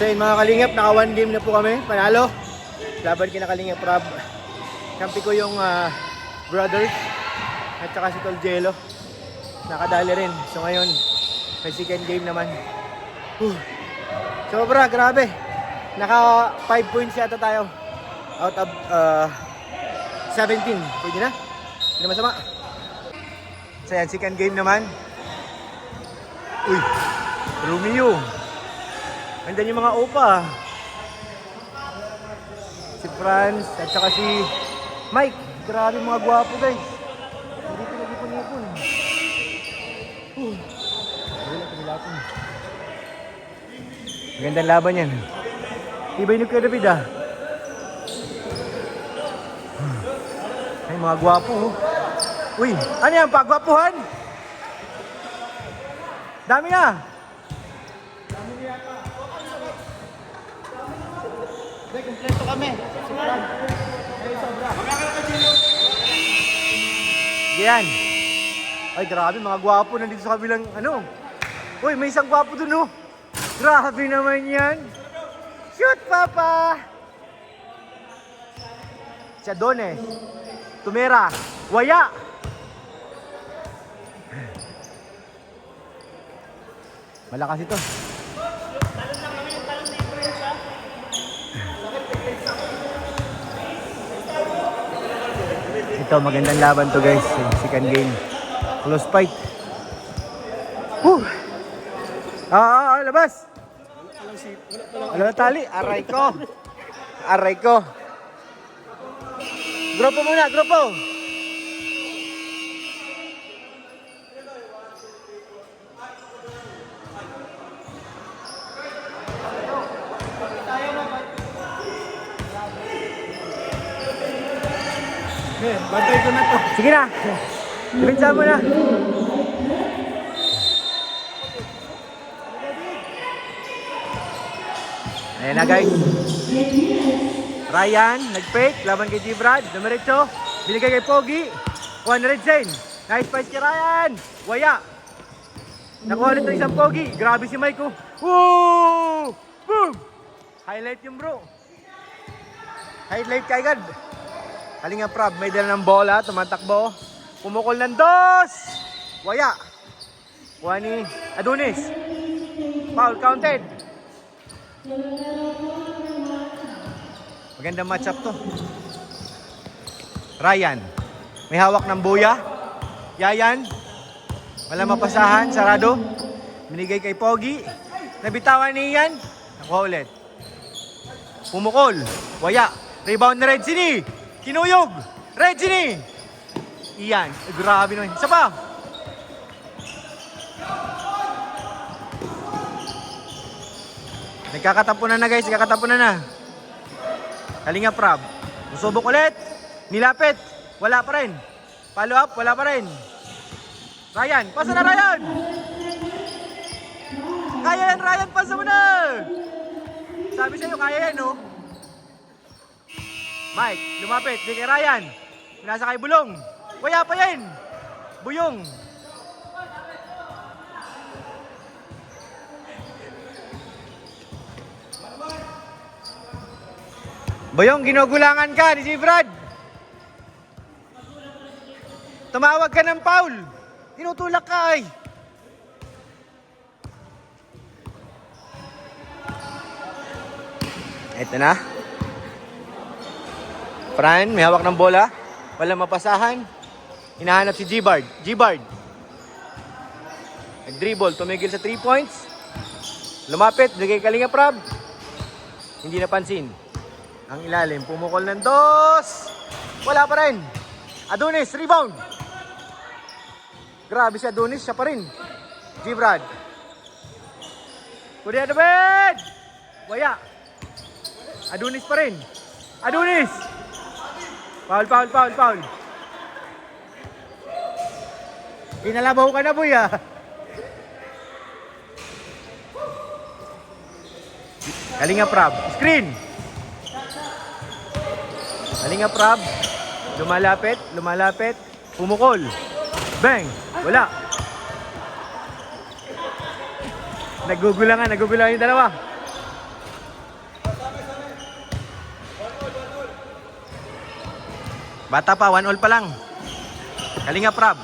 So yun mga kalingap, naka 1 game na po kami, panalo. Laban kina Kalingap Rob. Kampi ko yung brothers at saka si Tol Jello. Nakadali rin. So ngayon, may second game naman. Sobra, grabe. Naka 5 points yata tayo. Out of 17. Pwede na? Hindi na masama. So yan, second game naman. Uy, Romeo. Andan yung mga opa. Si Franz at saka si Mike. Grabe mga gwapo guys. Hindi pinag-ipon-ipon. Wala kumilapon. Magandang laban yan. Ibay nyo kayo David ah. Ay mga gwapo oh. Uy, ano yan? Pagwapuhan? Dami na. Kompleto kami. Yan. Ay grabe, mga gwapo nandito sa kabilang ano. Uy, may isang gwapo dun oh. Grabe naman yan. Shoot, Papa! Si Adones. Tumera. Waya. Malakas ito. Ito, magandang laban to guys. Second game. Close fight. Labas! Wala na tali. Aray ko. Aray ko. Grupo muna, grupo. Bantay ko na to. Sige na. Diretsahan mo na. Ayan na guys. Ryan, nag-fake. Laban kay G-Brad. Dumiretso. Binigay kay Pogi. 110. Nice fight kay Ryan. Waya. Nakuha ulit ng isang Pogi. Grabe si Mike. Woo! Boom! Highlight yung bro. Highlight kaagad. Kalingap Rob, may dala ng bola, tumatakbo. Pumukol ng 2. Waya. Kuha ni Adonis. Foul counted. Magandang matchup to. Ryan. May hawak ng buya. Yayan. Wala mapasahan. Sarado. Binigay kay Pogi. Nabitawan ni Ian. Nakuha ulit. Pumukol. Waya. Rebound na Red City. Kinuyog! Reggie! Iyan. Grabe naman. Isa pa! Nagkakatapunan na guys. Nagkakatapunan na. Kalingap Rob. Usubok ulit. Nilapit. Wala pa rin. Follow up. Wala pa rin. Ryan. Pasa na Ryan! Kaya yan Ryan. Pasa mo na! Sabi sa'yo kaya yan no? Mike, lumapit, di kay Ryan. Nasa kay Bulong. Waya pa yan. Buyong. Buyong, ginugulangan ka ni si Brad. Tumawag ka ng foul. Tinutulak ka ay. Ito na. Fran, may hawak ng bola. Walang mapasahan. Hinahanap si G-Bard. G-Bard. Nag-dribble. Tumigil sa 3 points. Lumapit. Bigay Kalingap Rob. Hindi napansin. Ang ilalim. Pumukol ng 2. Wala pa rin. Adonis. Rebound. Grabe si Adonis. Siya pa rin. G-Brad. Kuya David. Waya. Adonis pa rin. Adonis. Foul. Inalabaw ka na, boy, ah. Kalingap Rob. Screen. Kalingap Rob. Lumalapit. Pumukol. Bang. Wala. Nagugulangan yung dalawa. Bata pa, 1-all pa lang. Kalinga Prab.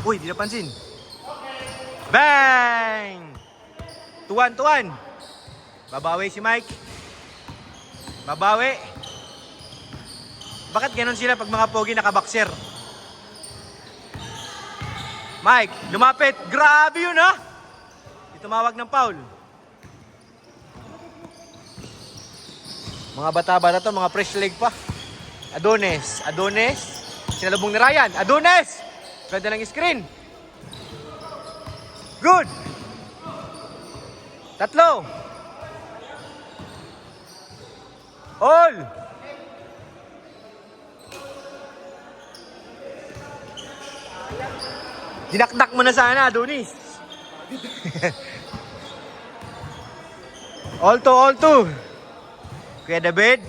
Uy, di napansin. Bang! Tuwan. Babawi si Mike. Babawi. Bakit ganon sila pag mga pogi nakaboxer? Mike, lumapit. Grabe yun, ha? Tumawag ng foul. Mga bata-bata to, mga fresh leg pa. Adonis. Sinalubong ni Ryan. Adonis! Ganda ng screen. Good! 3. All! Dinakdak mo na sana, Adonis. All two. Kuya David,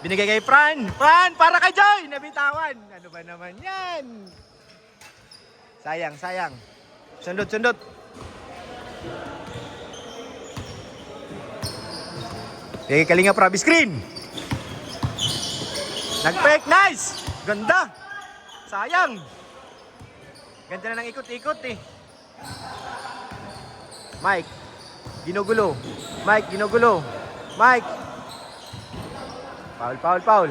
binigay kay Fran. Fran, para kay Joy! Nabitawan. Ano ba naman yan? Sayang. Sundot. Sige, Kalinga Prab, screen. Nag-fake, nice! Ganda! Sayang! Ganda na ng ikot-ikot eh. Mike, ginugulo. Mike! Foul.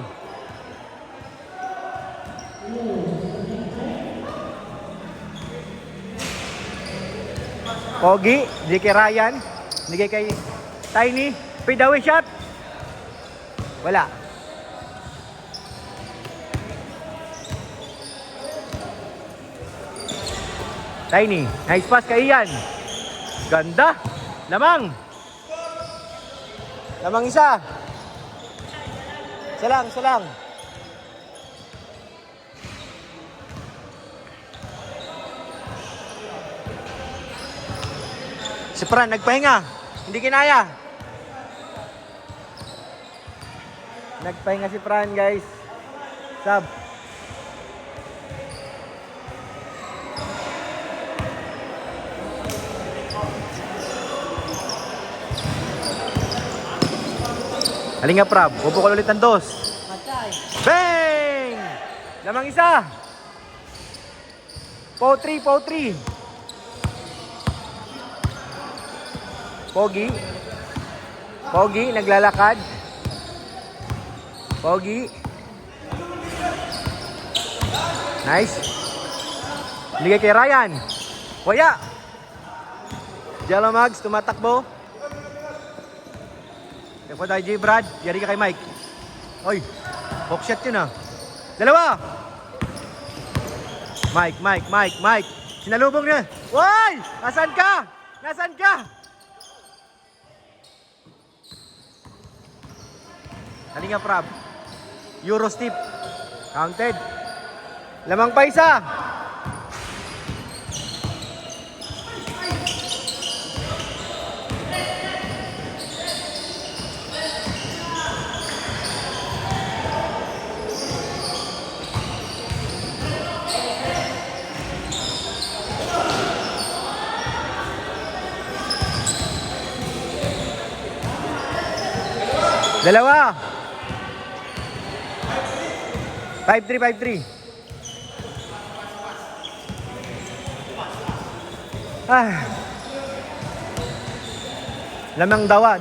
Pogi, di kay Ryan. Bigay kay Tiny. Fade away shot. Wala. Tiny, nice pass kay Ian. Ganda. Lamang isa. Isa lang. Si Fran, nagpahinga. Hindi kinaya. Nagpahinga si Fran, guys. Sub. Kalinga Prab, pupukol ulit ang 2. Bang! Lamang isa. Pow 3. Pogi, naglalakad. Pogi. Nice. Bigay kay Ryan. Waya. Jello Mags, tumatakbo. Depo tayo, J. Brad. Yari ka kay Mike. Oy, hook shot yun ah. 2. Mike. Sinalubong niya. Woy! Nasaan ka? Kalinga Prab. Euro step. Counted. Lamang pa isa. Dalawa. 5-3. Lamang dawa.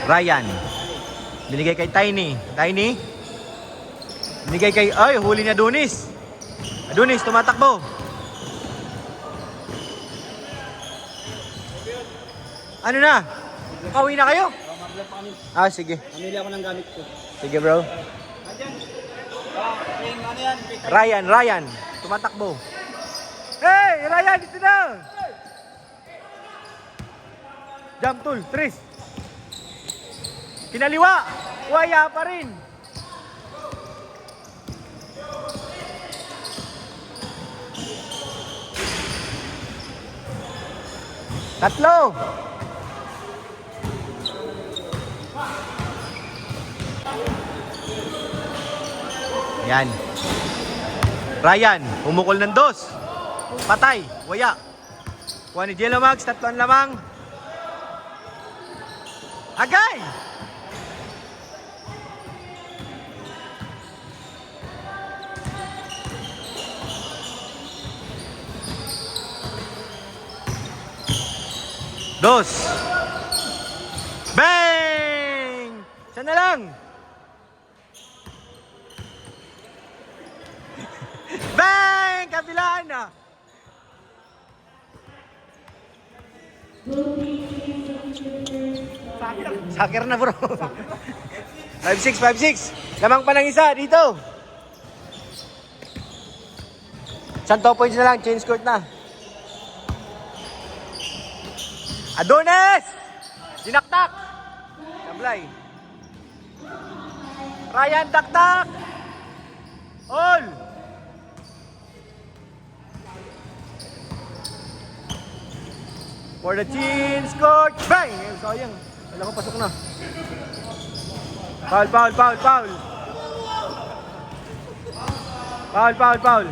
Ryan. Binigay kay Tiny. Binigay kay, huli na Adonis. Tumatakbo. Ano na? Pauwi na kayo? Magla pa kami. Sige. Namili ako ng gamit ko. Sige, bro. Ryan. Tumatakbo. Hey, Ryan, dito na! Jump tool, Tris. Kinaliwa. Waya pa rin. Tatlo. Yan. Ryan, umukol ng 2. Patay, waya. Kuha ni Jello Mags, 3 lamang. Agay! Dos. Bang! Isa na lang. Bang! Kabilaan na. Sakir na bro. 5-6, 5-6. Lamang pa ng isa dito. Isang 2 points na lang. Change court na. Adonis! Dinaktak! Sablay. Ryan, taktak! All! For the change court. Bang! Sayang. Wala ko, pasok na. Foul, foul, foul, foul. Foul, foul, foul.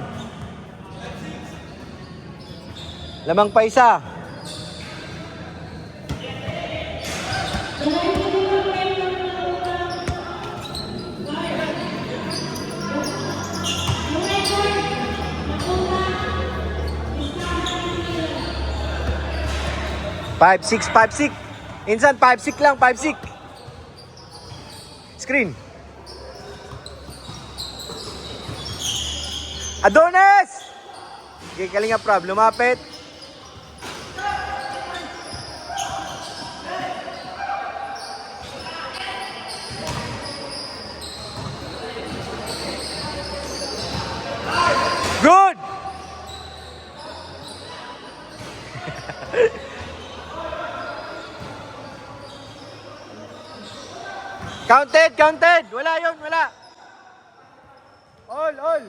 Lamang pa isa. Five, six, 5-6. Insan, 5-6 lang, 5-6. Screen. Adonis! Okay, Kalinga Prab, lumapit. Good! Counted, counted. Wala yun, wala. All.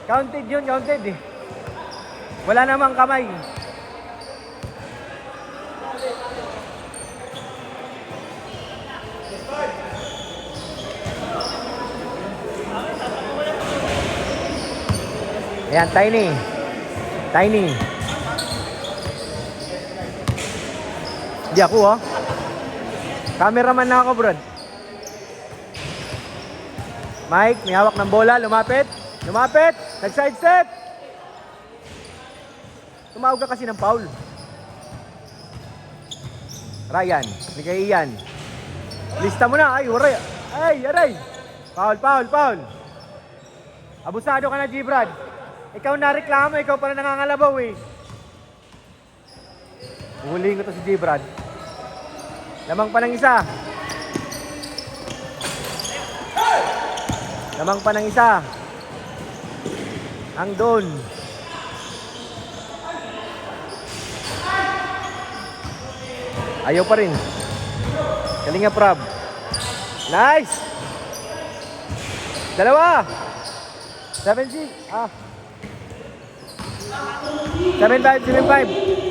Counted yun, counted eh. Wala namang kamay. Ayan, Tiny. Di ako oh. Cameraman na ako, bro. Mike, may hawak ng bola. Lumapit. Nag-side step. Tumawag ka kasi ng foul. Ryan, bigay Ian. Lista mo na. Ay, waray. Aray. Foul. Abusado ka na, G-Brad. Ikaw na reklamo, ikaw pala nangangalabaw eh. Huhulihin ko to si G-Brad. Lamang pa ng isa. Ang doon. Ayaw pa rin. Kalinga Prab. Nice! 2. 7-6. 7-5.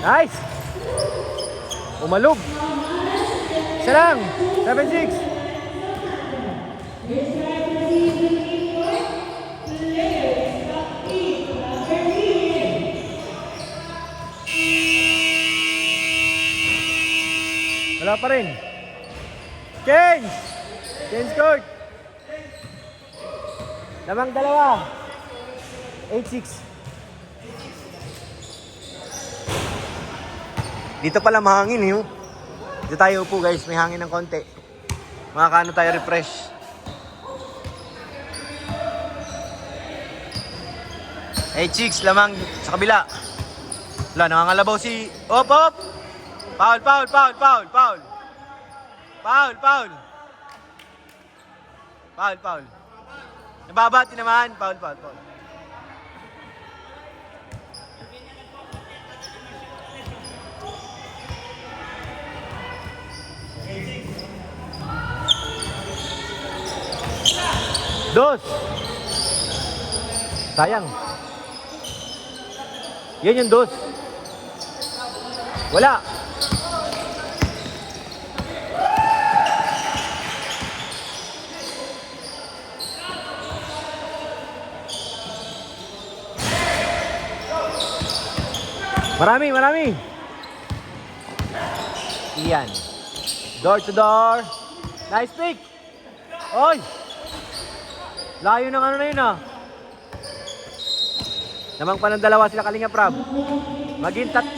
Nice! Umalog. Isa lang. 7-6. Wala pa rin. Change court. Lamang 2. 8-6. Dito pala mahangin eh. Dito tayo upo guys, may hangin ng konti. Makakaano tayo refresh. Chicks, lamang sa kabila. Wala, nangangalabaw si... Op! Foul. Nababati naman. Foul. Dos. Sayang. Yan yung dos. Wala. Marami. Iyan. Door to door. Nice pick. Oy. Layo ng ano na yun ah. Namang pa ng dalawa sila Kalinga Prab.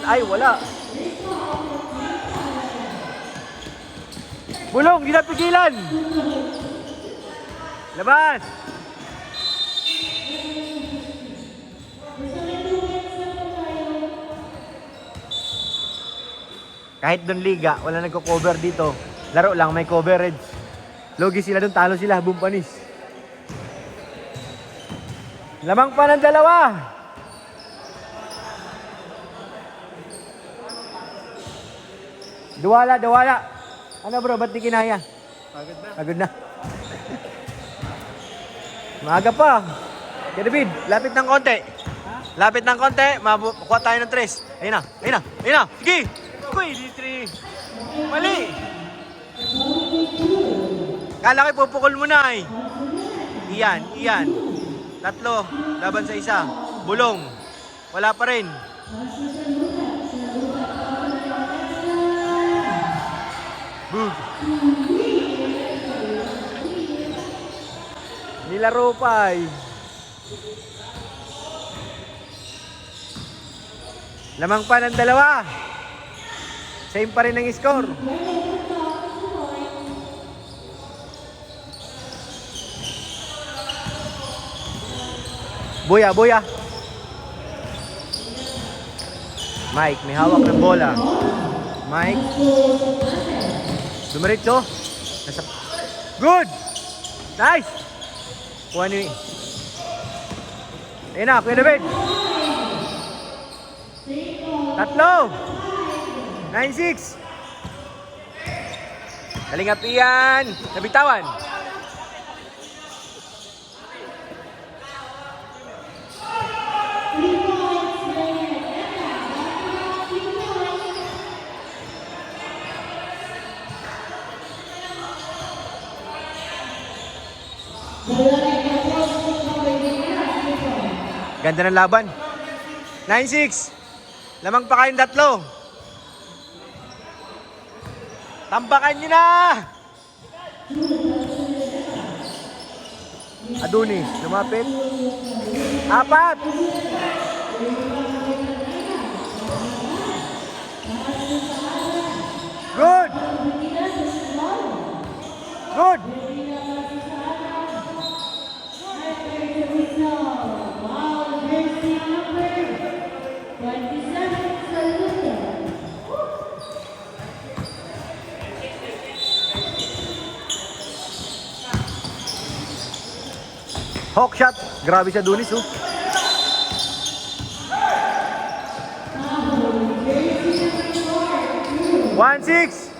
Ay, wala. Bulong, di na pigilan. Labas. Kahit doon liga, wala nagko-cover dito. Laro lang, may coverage. Logi sila doon, talo sila, bumpanis. Lamang pa ng dalawa. Dawala. Ano bro, ba't di kinaya? Pagod na. Maaga pa. Kaya David, lapit ng konti. Lapit ng konti, makuha tayo ng 3. Ayun na. Sige. Uy, D3. Mali. Kala ko pupukol mo na eh. Iyan. 3, laban sa 1. Bulong. Wala pa rin. Boog. Nilaro pa eh. Lamang pa ng dalawa. Same pa rin ang score. Buya. Mike, may hawak ng bola. Mike. Dumiretso. Good! Nice! Kuha ni... Ayun na, Kuya David. 3. 9-6. Kalingap iyan. Nabitawan. Ganda ng laban. 9-6. Lamang pa kayong 3. Tambakan nyo na! Adonis, lumapit. 4. Good! Hawk shot. Grabe siya Adonis oh. One, 6.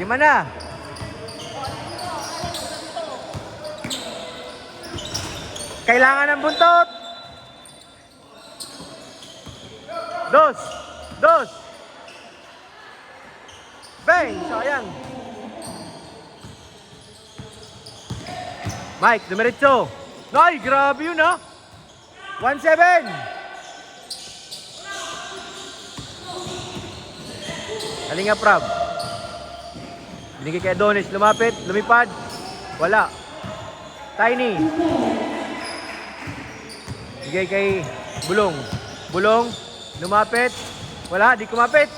5 na. Kailangan ng buntot. 2. Bang! Sayang. Mike, dumiretso. Ay, grabe yun ha. 1-7. Kalinga Prab. Binigay kay Adonis. Lumapit, lumipad. Wala. Tiny. Bigay kay Bulong. Lumapit. Wala, di kumapit.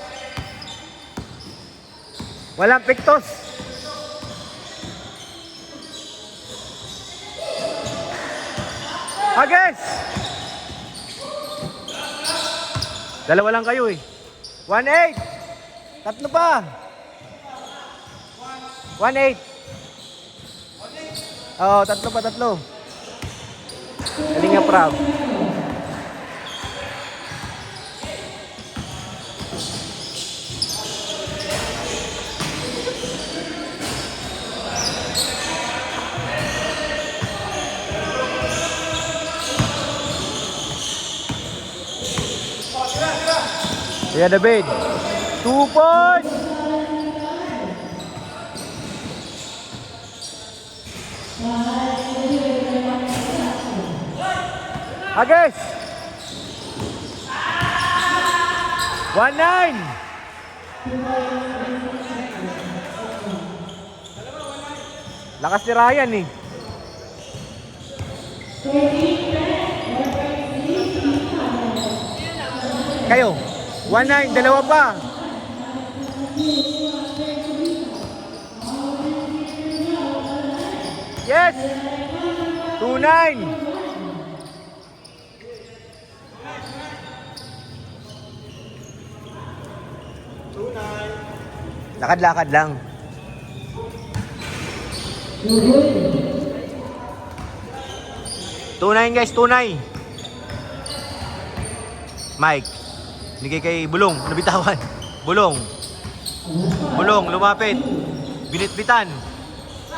Walang piktos. Agis! 2 lang kayo eh. 1-8. 3 pa. 1-8. Oo, 3 pa. Kalinga Prab. Kuya David. 2 points! Agis! 1-9! Lakas ni Ryan eh. Kayo, 1-9, dalawa pa. Yes! 2-9. Lakad-lakad lang. Tunay guys, tunay. Mike, nigay kay Bulong, nabitawan. Bulong. Bulong, lumapit. Binitbitan.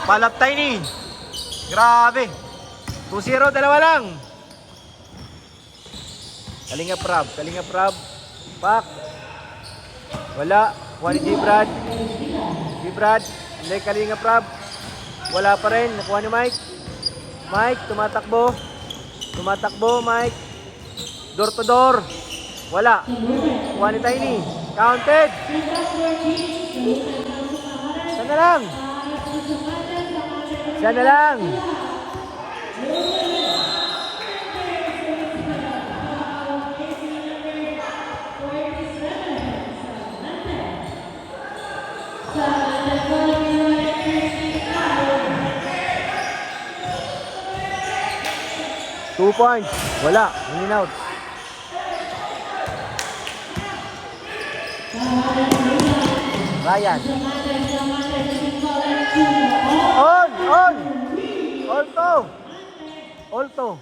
Palap Tiny. Grabe. 2-0, dalawa lang. Kalinga Prab. Pak. Wala. Kuha ni G-Brad. Hindi, Kalinga Prab. Wala pa rin. Nakuha ni Mike. Mike, tumatakbo, Mike. Door to door. Wala. Kuha ni Tiny. Counted. Siya na lang. Two points. Wala. In out. Ryan. On. Alto.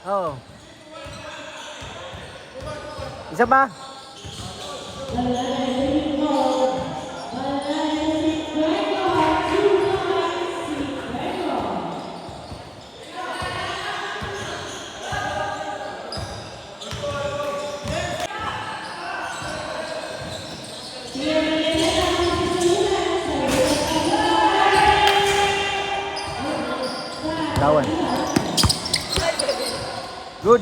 Oh. Isa ba? Lawan. Good.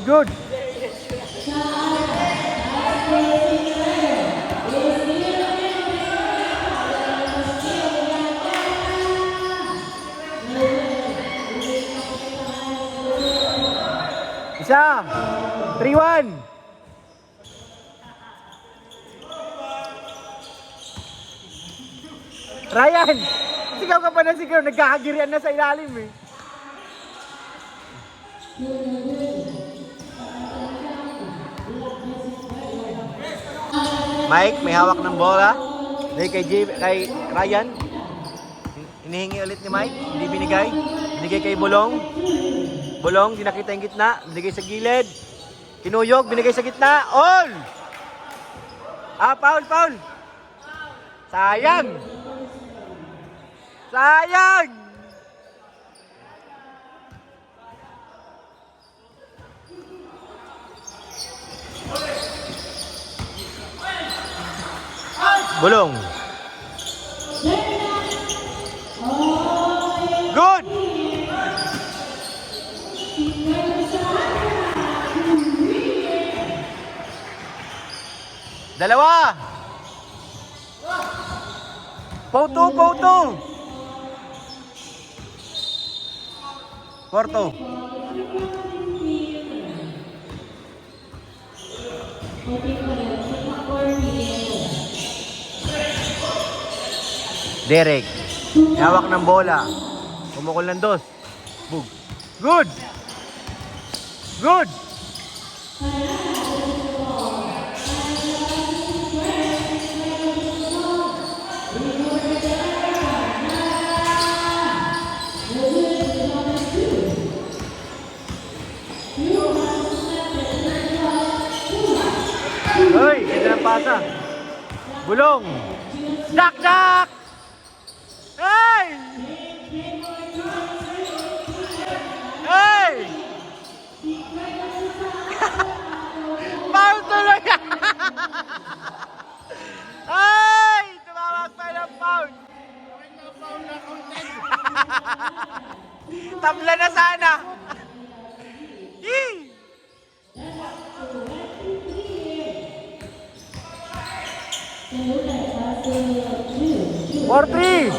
Isa. 3-1. Ryan, sigaw ka pa na sigaw. Nagkakagirian na sa ilalim eh. Mike, may hawak ng bola. Kay Ryan. Hinihingi ulit ni Mike. Hindi binigay. Binigay kay Bulong. Bulong, di nakita yung gitna. Binigay sa gilid. Kinuyog, binigay sa gitna. All! Foul. Sayang! Bulong. Good! Dalawa! Pauto! Porto. Derek. Hawak ng bola. Pumukol ng dos. Bug. Good! Hoy, ganda ng pasa. Bulong. Dak! Hey! Foul tuloy! tabla na sana. Yee! 4-3.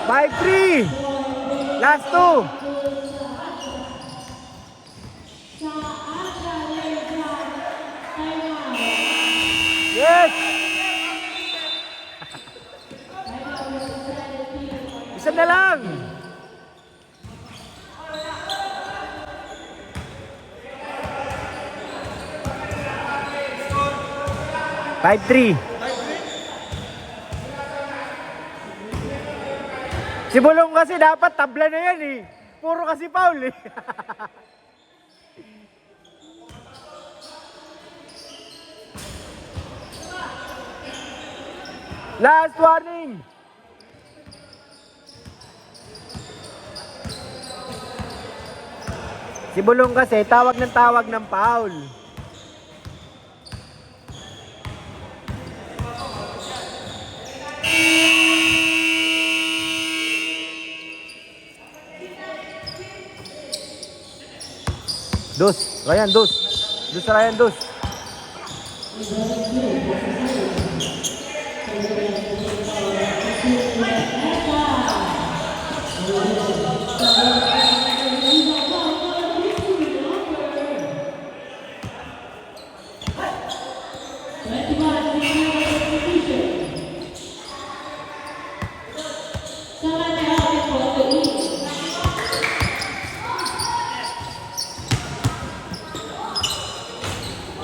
5-3. Last two. Yes! Isa na lang. Five, 3. Si Bulong kasi dapat tabla na yan eh. Puro kasi foul eh. Last warning. Si Bulong kasi tawag ng foul. Dos, Ryan, dos. Dos, Ryan, dos.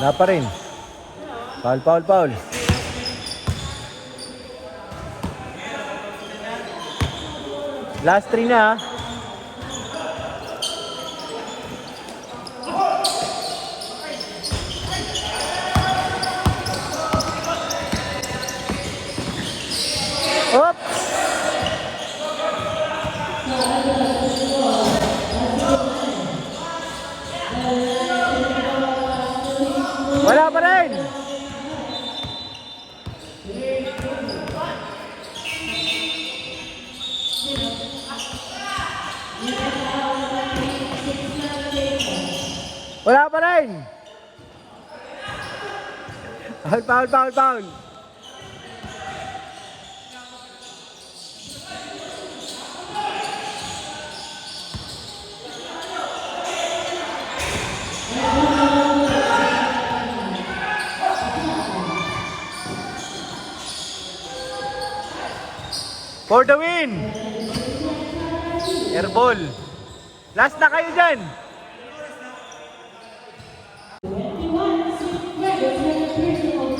Wala pa rin. Foul, foul, foul. Last 3 na. Oops! Wala pa rin. Wala pa rin. Foul, foul, foul, foul. For the win! Airball. Last na kayo dyan.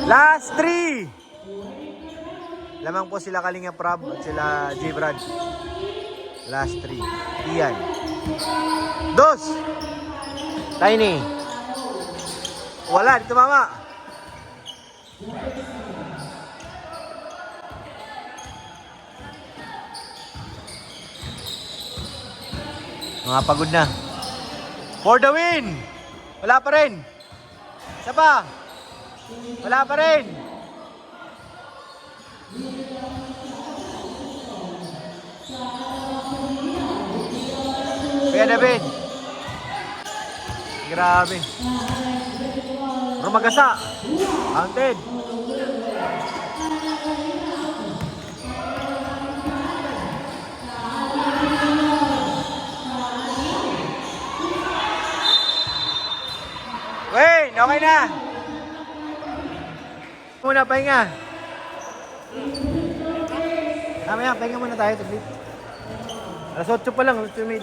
Last 3. Lamang po sila Kalinga Prab at sila J. Brad. Last 3. Iyan. Dos. Tiny. Wala, dito mama. Mga pagod na. For the win! Wala pa rin. Isa pa. Wala pa rin. Kuya David. Grabe. Rumagasa. Counted. Wait, okay na. Muna, pahinga. Mamaya, pahinga muna tayo. Alas 8 pa lang.